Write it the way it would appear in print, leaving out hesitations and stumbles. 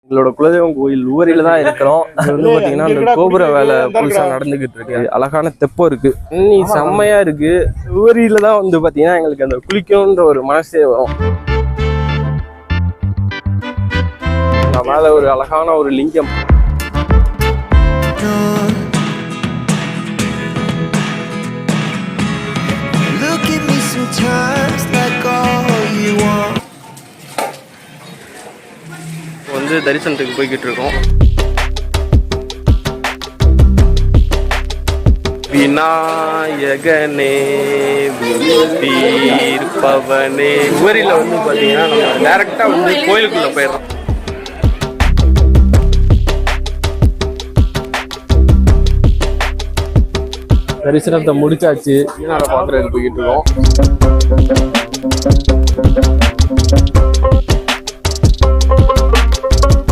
எங்களோட குலதெய்வம் கோயில் உவரியில தான் இருக்கிறோம். இது வந்து பாத்தீங்கன்னா அந்த கோபுர வேலை புதுசா நடந்துகிட்டு இருக்கு. அழகான தெப்பம் இருக்கு, இன்னி செம்மையா இருக்கு. உவரியில தான் வந்து பாத்தீங்கன்னா எங்களுக்கு அந்த குளிக்கணுன்ற ஒரு மனசே வரும். மேல ஒரு அழகான ஒரு லிங்கம். வந்து தரிசனத்துக்கு போய்கிட்டு இருக்கோம். விநாயகனே தீர்ப்பவனே. உவரியில வந்து பாத்தீங்கன்னா நம்ம டைரக்டா வந்து கோயிலுக்குள்ள போயிடறோம். தரிசனத்தை முடிச்சாச்சு. பாக்குறதுக்கு போய்கிட்டு இருக்கோம்.